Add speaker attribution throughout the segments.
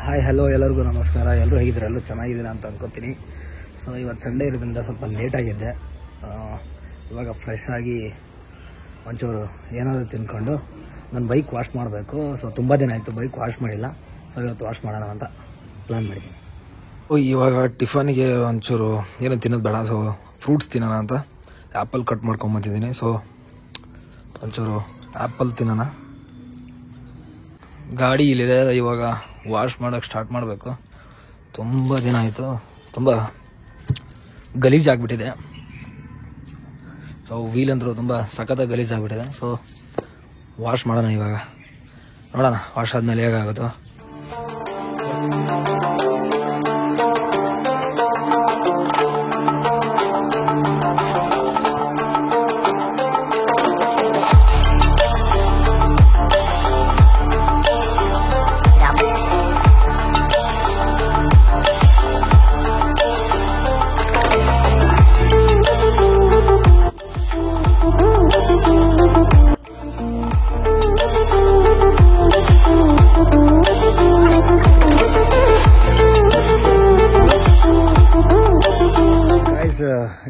Speaker 1: Hi hello ಎಲ್ಲರಿಗೂ ನಮಸ್ಕಾರ. ಎಲ್ಲರೂ ಹೇಗಿದ್ದಾರೆ? ಎಲ್ಲರೂ ಚೆನ್ನಾಗಿದ್ದೀರಾ ಅಂತ ಅನ್ಕೋತೀನಿ. ಸೊ ಇವತ್ತು ಸಂಡೇ ಇರೋದ್ರಿಂದ ಸ್ವಲ್ಪ ಲೇಟಾಗಿದ್ದೆ. ಇವಾಗ ಫ್ರೆಶ್ ಆಗಿ ಒಂಚೂರು ಏನಾದರೂ ತಿನ್ಕೊಂಡು ನನ್ನ ಬೈಕ್ ವಾಶ್ ಮಾಡಬೇಕು. ಸೊ ತುಂಬ ದಿನ ಆಯಿತು ಬೈಕ್ ವಾಶ್ ಮಾಡಿಲ್ಲ. ಸೊ ಇವತ್ತು ವಾಶ್ ಮಾಡೋಣ ಅಂತ ಪ್ಲ್ಯಾನ್ ಮಾಡಿದ್ದೀನಿ.
Speaker 2: ಇವಾಗ ಟಿಫನಿಗೆ ಒಂಚೂರು ಏನೋ ತಿನ್ನೋದು ಬೇಡ, ಸೊ ಫ್ರೂಟ್ಸ್ ತಿನ್ನೋಣ ಅಂತ ಆ್ಯಪಲ್ ಕಟ್ ಮಾಡ್ಕೊಂಬಂತಿದ್ದೀನಿ. ಸೊ ಒಂಚೂರು ಆ್ಯಪಲ್ ತಿನ್ನೋಣ. ಗಾಡಿ ಇಲ್ಲಿದೆ, ಇವಾಗ ವಾಶ್ ಮಾಡೋಕ್ಕೆ ಸ್ಟಾರ್ಟ್ ಮಾಡಬೇಕು. ತುಂಬ ದಿನ ಆಯಿತು, ತುಂಬ ಗಲೀಜಾಗ್ಬಿಟ್ಟಿದೆ. ಸೊ ವೀಲ್ ಅಂದರೂ ತುಂಬ ಸಖತ್ತಾಗಿ ಗಲೀಜಾಗ್ಬಿಟ್ಟಿದೆ. ಸೊ ವಾಶ್ ಮಾಡೋಣ ಇವಾಗ, ನೋಡೋಣ ವಾಶ್ ಆದಮೇಲೆ ಹೇಗಾಗುತ್ತೋ.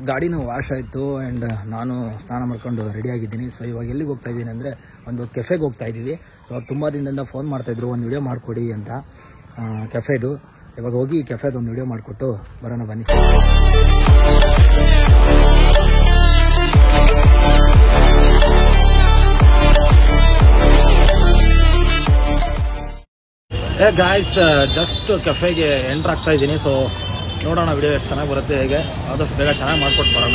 Speaker 1: ಗಾಡಿನೂ ವಾಶ್ ಆಯಿತು ಆ್ಯಂಡ್ ನಾನು ಸ್ನಾನ ಮಾಡ್ಕೊಂಡು ರೆಡಿಯಾಗಿದ್ದೀನಿ. ಸೊ ಇವಾಗ ಎಲ್ಲಿಗೆ ಹೋಗ್ತಾ ಇದ್ದೀನಿ ಅಂದರೆ ಒಂದು ಕೆಫೆಗೆ ಹೋಗ್ತಾ ಇದ್ದೀವಿ. ಸೊ ತುಂಬ ದಿನದಿಂದ ಫೋನ್ ಮಾಡ್ತಾಯಿದ್ರು ಒಂದು ವಿಡಿಯೋ ಮಾಡಿಕೊಡಿ ಅಂತ ಕೆಫೆದು. ಇವಾಗ ಹೋಗಿ ಕೆಫೆದು ಒಂದು ವಿಡಿಯೋ ಮಾಡಿಕೊಟ್ಟು ಬರೋಣ ಬನ್ನಿ. ಗಾಯ್ಸ್ ಜಸ್ಟ್ ಕೆಫೆಗೆ ಎಂಟ್ರ್ ಆಗ್ತಾ ಇದ್ದೀನಿ. ಸೊ ನೋಡೋಣ ವಿಡಿಯೋ ಎಷ್ಟು ಚೆನ್ನಾಗಿ ಬರುತ್ತೆ, ಹೇಗೆ ಆದಷ್ಟು ಬೇಗ ಚೆನ್ನಾಗಿ ಮಾಡ್ಕೊಟ್ಟು ಬರೋಣ.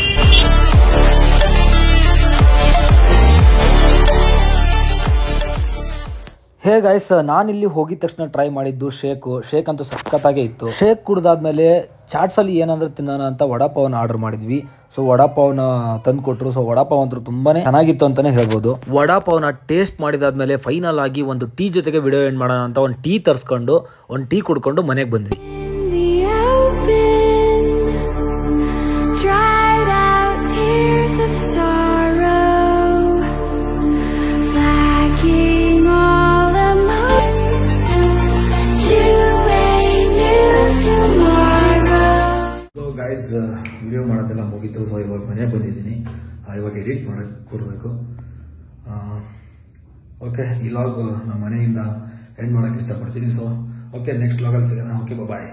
Speaker 1: ಹೇ ಗೈಸ್, ನಾನಿಲ್ಲಿ ಹೋಗಿದ ತಕ್ಷಣ ಟ್ರೈ ಮಾಡಿದ್ದು ಶೇಕ್ ಅಂತೂ ಸಖತ್ತಾಗೇ ಇತ್ತು. ಶೇಕ್ ಕುಡ್ದಾದ್ಮೇಲೆ ಚಾಟ್ಸಲ್ಲಿ ಏನಂದ್ರೆ ತಿನ್ನೋಣ ಅಂತ ವಡಾಪಾವನ್ನ ಆರ್ಡರ್ ಮಾಡಿದ್ವಿ. ಸೊ ವಡಾಪಾವನ್ನ ತಂದು ಕೊಟ್ಟರು. ಸೊ ವಡಾಪಾವ್ ಅಂತೂ ತುಂಬಾನೇ ಚೆನ್ನಾಗಿತ್ತು ಅಂತಾನೆ ಹೇಳ್ಬೋದು. ವಡಾಪಾವನ್ನ ಟೇಸ್ಟ್ ಮಾಡಿದಾದ್ಮೇಲೆ ಫೈನಲ್ ಆಗಿ ಒಂದು ಟೀ ಜೊತೆಗೆ ವಿಡಿಯೋ ಎಂಡ್ ಮಾಡೋಣ ಅಂತ ಒಂದು ಟೀ ತರಿಸ್ಕೊಂಡು ಒಂದು ಟೀ ಕುಡ್ಕೊಂಡು ಮನೆಗೆ ಬಂದ್ವಿ. ಗೈಸ್ ವಿಡಿಯೋ ಮಾಡೋದೆಲ್ಲ ಮುಗೀತು. ಸೊ ಇವಾಗ ಮನೆಗೆ ಬಂದಿದ್ದೀನಿ. ಇವಾಗ ಎಡಿಟ್ ಮಾಡೋಕ್ಕೆ ಕೂರಬೇಕು. ಓಕೆ, ಈ ಲಾಗ್ ನಮ್ಮ ಮನೆಯಿಂದ ಎಂಡ್ ಮಾಡೋಕ್ಕೆ ಇಷ್ಟಪಡ್ತೀನಿ. ಸೊ ಓಕೆ, ನೆಕ್ಸ್ಟ್ ಲಾಗಲ್ಲಿ ಸಿಗೋಣ. ಓಕೆ, ಬಾಯ್.